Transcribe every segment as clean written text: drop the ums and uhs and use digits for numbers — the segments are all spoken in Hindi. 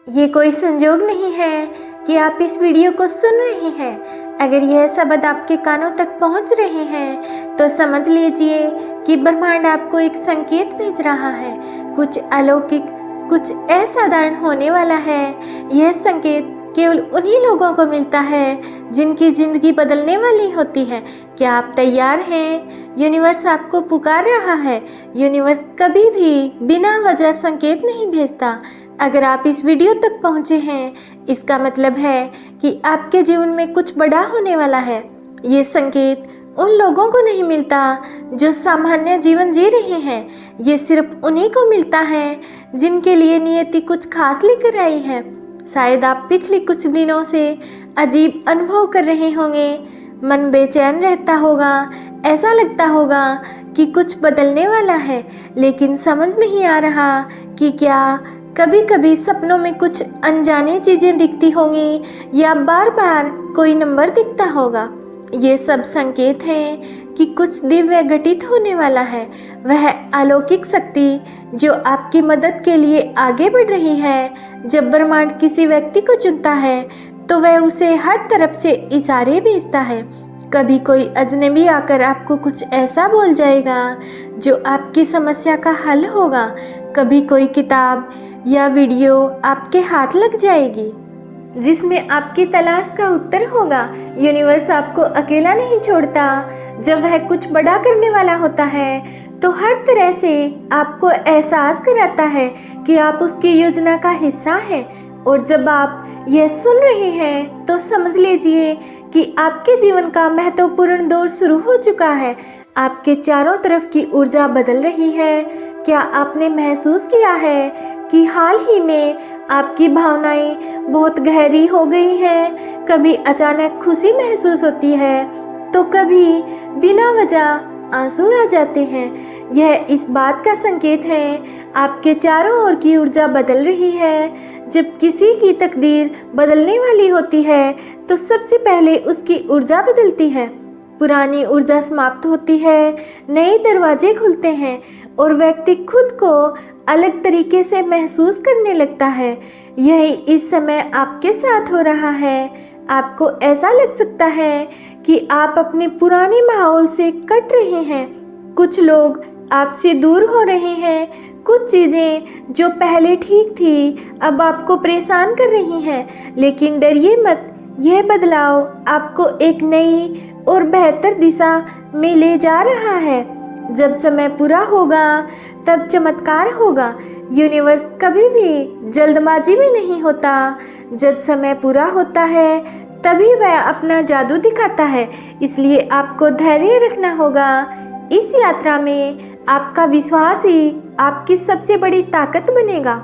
ये कोई संजोग नहीं है कि आप इस वीडियो को सुन रहे हैं। अगर यह शब्द आपके कानों तक पहुंच रहे हैं तो समझ लीजिए कि ब्रह्मांड आपको एक संकेत भेज रहा है। कुछ अलौकिक, कुछ असाधारण होने वाला है। यह संकेत केवल उन्हीं लोगों को मिलता है जिनकी ज़िंदगी बदलने वाली होती है। क्या आप तैयार हैं? यूनिवर्स आपको पुकार रहा है। यूनिवर्स कभी भी बिना वजह संकेत नहीं भेजता। अगर आप इस वीडियो तक पहुंचे हैं, इसका मतलब है कि आपके जीवन में कुछ बड़ा होने वाला है। ये संकेत उन लोगों को नहीं मिलता जो सामान्य जीवन जी रहे हैं। ये सिर्फ उन्हीं को मिलता है जिनके लिए नियति कुछ खास लेकर आई है। शायद आप पिछले कुछ दिनों से अजीब अनुभव कर रहे होंगे। मन बेचैन रहता होगा, ऐसा लगता होगा कि कुछ बदलने वाला है, लेकिन समझ नहीं आ रहा कि क्या। कभी कभी सपनों में कुछ अनजानी चीज़ें दिखती होंगी या बार बार कोई नंबर दिखता होगा। ये सब संकेत हैं कि कुछ दिव्य घटित होने वाला है। वह अलौकिक शक्ति जो आपकी मदद के लिए आगे बढ़ रही है। जब ब्रह्मांड किसी व्यक्ति को चुनता है तो वह उसे हर तरफ से इशारे भेजता है। कभी कोई अजनबी आकर आपको कुछ ऐसा बोल जाएगा जो आपकी समस्या का हल होगा। कभी कोई किताब या वीडियो आपके हाथ लग जाएगी जिसमें आपकी तलाश का उत्तर होगा। यूनिवर्स आपको अकेला नहीं छोड़ता। जब वह कुछ बड़ा करने वाला होता है तो हर तरह से आपको एहसास कराता है कि आप उसकी योजना का हिस्सा हैं। और जब आप यह सुन रहे हैं तो समझ लीजिए कि आपके जीवन का महत्वपूर्ण दौर शुरू हो चुका है। आपके चारों तरफ की ऊर्जा बदल रही है। क्या आपने महसूस किया है कि हाल ही में आपकी भावनाएं बहुत गहरी हो गई हैं? कभी अचानक खुशी महसूस होती है तो कभी बिना वजह आंसू आ जाते हैं। यह इस बात का संकेत है आपके चारों ओर की ऊर्जा बदल रही है। जब किसी की तकदीर बदलने वाली होती है तो सबसे पहले उसकी ऊर्जा बदलती है। पुरानी ऊर्जा समाप्त होती है, नए दरवाजे खुलते हैं और व्यक्ति खुद को अलग तरीके से महसूस करने लगता है। यही इस समय आपके साथ हो रहा है। आपको ऐसा लग सकता है कि आप अपने पुराने माहौल से कट रहे हैं। कुछ लोग आपसे दूर हो रहे हैं। कुछ चीज़ें जो पहले ठीक थी अब आपको परेशान कर रही हैं। लेकिन डरिए मत, यह बदलाव आपको एक नई और बेहतर दिशा में ले जा रहा है। जब समय पूरा होगा तब चमत्कार होगा। यूनिवर्स कभी भी जल्दबाजी में नहीं होता। जब समय पूरा होता है तभी वह अपना जादू दिखाता है। इसलिए आपको धैर्य रखना होगा। इस यात्रा में आपका विश्वास ही आपकी सबसे बड़ी ताकत बनेगा।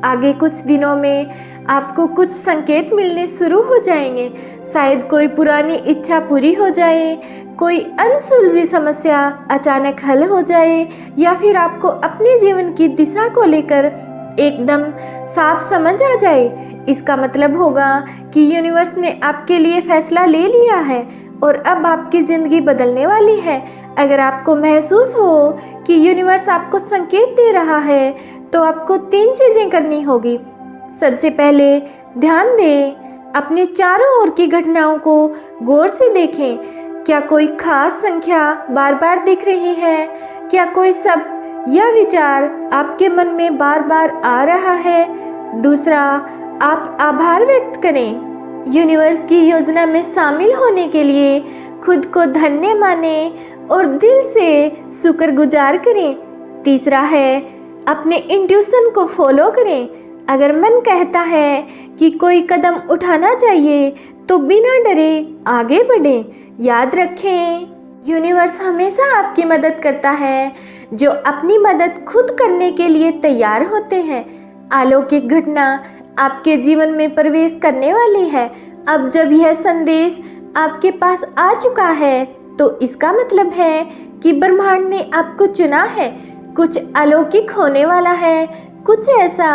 आगे कुछ दिनों में आपको कुछ संकेत मिलने शुरू हो जाएंगे। शायद कोई पुरानी इच्छा पूरी हो जाए, कोई अनसुलझी समस्या अचानक हल हो जाए, या फिर आपको अपने जीवन की दिशा को लेकर एकदम साफ समझ आ जाए। इसका मतलब होगा कि यूनिवर्स ने आपके लिए फैसला ले लिया है और अब आपकी ज़िंदगी बदलने वाली है। अगर आपको महसूस हो कि यूनिवर्स आपको संकेत दे रहा है तो आपको 3 चीज़ें करनी होगी। सबसे पहले ध्यान दें, अपने चारों ओर की घटनाओं को गौर से देखें। क्या कोई खास संख्या बार बार दिख रही है? क्या कोई शब्द या विचार आपके मन में बार बार आ रहा है? दूसरा, आप आभार व्यक्त करें। यूनिवर्स की योजना में शामिल होने के लिए खुद को धन्य माने और दिल से शुक्रगुजार करें। तीसरा है, अपने इंट्यूशन को फॉलो करें। अगर मन कहता है कि कोई कदम उठाना चाहिए तो बिना डरे आगे बढ़ें। याद रखें, यूनिवर्स हमेशा आपकी मदद करता है जो अपनी मदद खुद करने के लिए तैयार होते हैं। अलौकिक घटना आपके जीवन में प्रवेश करने वाली है। अब जब यह संदेश आपके पास आ चुका है तो इसका मतलब है कि ब्रह्मांड ने आपको चुना है। कुछ अलौकिक होने वाला है, कुछ ऐसा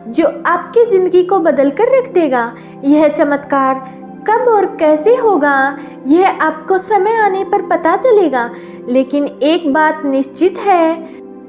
जो आपकी ज़िंदगी को बदल कर रख देगा। यह चमत्कार कब और कैसे होगा यह आपको समय आने पर पता चलेगा। लेकिन एक बात निश्चित है,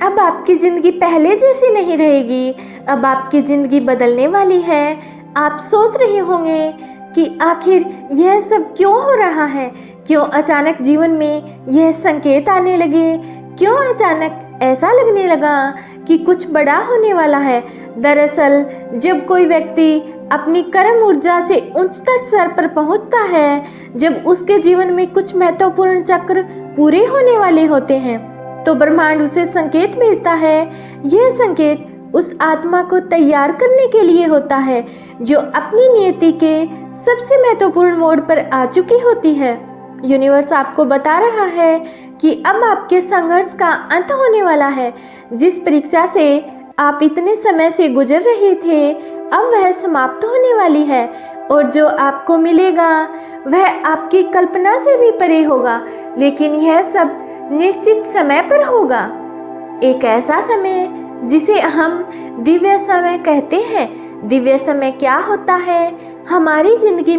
अब आपकी ज़िंदगी पहले जैसी नहीं रहेगी, अब आपकी ज़िंदगी बदलने वाली है। आप सोच रहे होंगे कि आखिर यह सब क्यों हो रहा है, क्यों अचानक जीवन में यह संकेत आने लगे, क्यों अचानक ऐसा लगने लगा कि कुछ बड़ा होने वाला है। दरअसल जब कोई व्यक्ति अपनी कर्म ऊर्जा से उच्चतर स्तर पर पहुंचता है, जब उसके जीवन में कुछ महत्वपूर्ण चक्र पूरे होने वाले होते हैं, तो ब्रह्मांड उसे संकेत भेजता है। यह संकेत उस आत्मा को तैयार करने के लिए होता है जो अपनी नियति के सबसे महत्वपूर्ण मोड़ पर आ चुकी होती है। यूनिवर्स आपको बता रहा है कि अब आपके संघर्ष का अंत होने वाला है। जिस परीक्षा से आप इतने समय से गुजर रहे थे, अब वह समाप्त होने वाली है और जो आपको मिलेगा वह आपकी कल्पना से भी परे होगा, लेकिन यह सब निश्चित समय पर होगा। एक ऐसा समय जिसे हम दिव्य समय कहते हैं। दिव्य समय क्या होता है? हमारी जिंदगी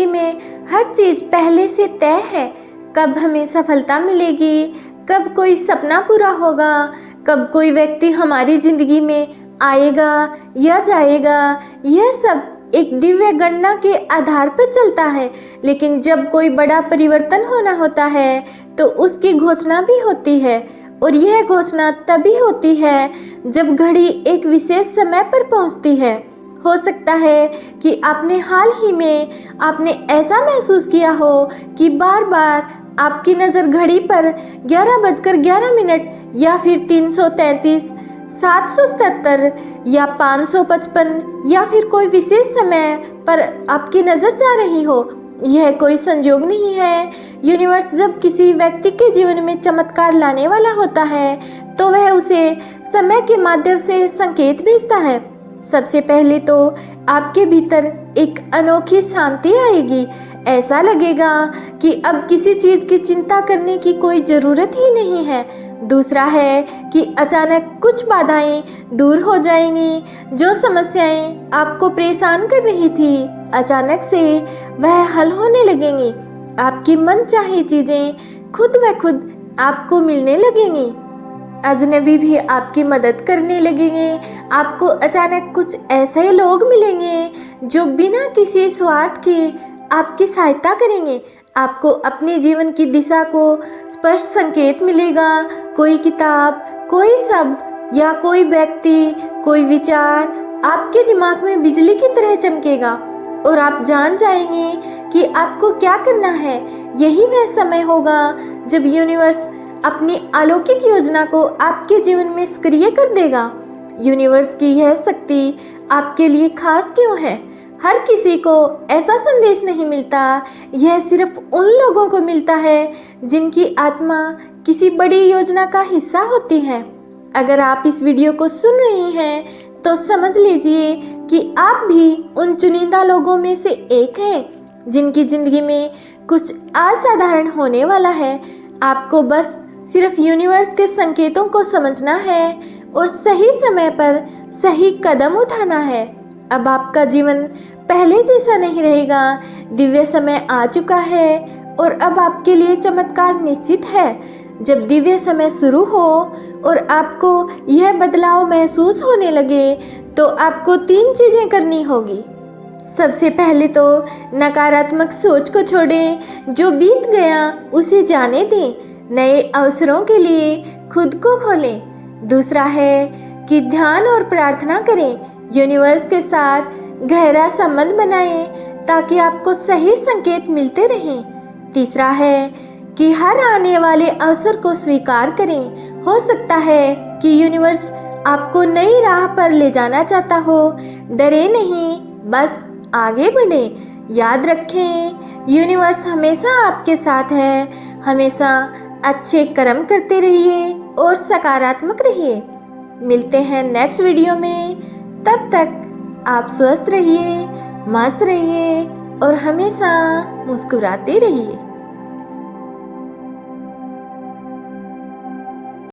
में हर चीज पहले से तय है। कब हमें सफलता मिलेगी, कब कोई सपना पूरा होगा, कब कोई व्यक्ति हमारी जिंदगी में आएगा या जाएगा, यह सब एक दिव्य गणना के आधार पर चलता है। लेकिन जब कोई बड़ा परिवर्तन होना होता है तो उसकी घोषणा भी होती है, और यह घोषणा तभी होती है जब घड़ी एक विशेष समय पर पहुंचती है। हो सकता है कि आपने हाल ही में ऐसा महसूस किया हो कि बार बार आपकी नज़र घड़ी पर 11:11 या फिर 333, 777 या 555 या फिर कोई विशेष समय पर आपकी नज़र जा रही हो। यह कोई संयोग नहीं है। यूनिवर्स जब किसी व्यक्ति के जीवन में चमत्कार लाने वाला होता है तो वह उसे समय के माध्यम से संकेत भेजता है। सबसे पहले तो आपके भीतर एक अनोखी शांति आएगी। ऐसा लगेगा कि अब किसी चीज़ की चिंता करने की कोई ज़रूरत ही नहीं है। दूसरा है कि अचानक कुछ बाधाएं दूर हो जाएंगी। जो समस्याएं आपको परेशान कर रही थी, अचानक से वह हल होने लगेंगी। आपकी मनचाही चीज़ें खुद ब खुद आपको मिलने लगेंगी। अजनबी भी आपकी मदद करने लगेंगे। आपको अचानक कुछ ऐसे लोग मिलेंगे जो बिना किसी स्वार्थ के आपकी सहायता करेंगे। आपको अपने जीवन की दिशा को स्पष्ट संकेत मिलेगा। कोई किताब, कोई शब्द या कोई व्यक्ति, कोई विचार आपके दिमाग में बिजली की तरह चमकेगा और आप जान जाएंगे कि आपको क्या करना है। यही वह समय होगा जब यूनिवर्स अपनी अलौकिक योजना को आपके जीवन में सक्रिय कर देगा। यूनिवर्स की यह शक्ति आपके लिए खास क्यों है? हर किसी को ऐसा संदेश नहीं मिलता। यह सिर्फ उन लोगों को मिलता है जिनकी आत्मा किसी बड़ी योजना का हिस्सा होती है। अगर आप इस वीडियो को सुन रहे हैं तो समझ लीजिए कि आप भी उन चुनिंदा लोगों में से एक हैं जिनकी ज़िंदगी में कुछ असाधारण होने वाला है। आपको बस सिर्फ यूनिवर्स के संकेतों को समझना है और सही समय पर सही कदम उठाना है। अब आपका जीवन पहले जैसा नहीं रहेगा। दिव्य समय आ चुका है और अब आपके लिए चमत्कार निश्चित है। जब दिव्य समय शुरू हो और आपको यह बदलाव महसूस होने लगे तो आपको 3 चीज़ें करनी होगी। सबसे पहले तो नकारात्मक सोच को छोड़ें। जो बीत गया उसे जाने दें। नए अवसरों के लिए खुद को खोलें। दूसरा है कि ध्यान और प्रार्थना करें। यूनिवर्स के साथ गहरा संबंध बनाएं ताकि आपको सही संकेत मिलते रहें। तीसरा है कि हर आने वाले अवसर को स्वीकार करें। हो सकता है कि यूनिवर्स आपको नई राह पर ले जाना चाहता हो। डरे नहीं, बस आगे बढ़ें। याद रखें, यूनिवर्स हमेशा आपके साथ है। हमेशा अच्छे कर्म करते रहिए और सकारात्मक रहिए। मिलते हैं नेक्स्ट वीडियो में। तब तक आप स्वस्थ रहिए, मस्त रहिए और हमेशा मुस्कुराते रहिए।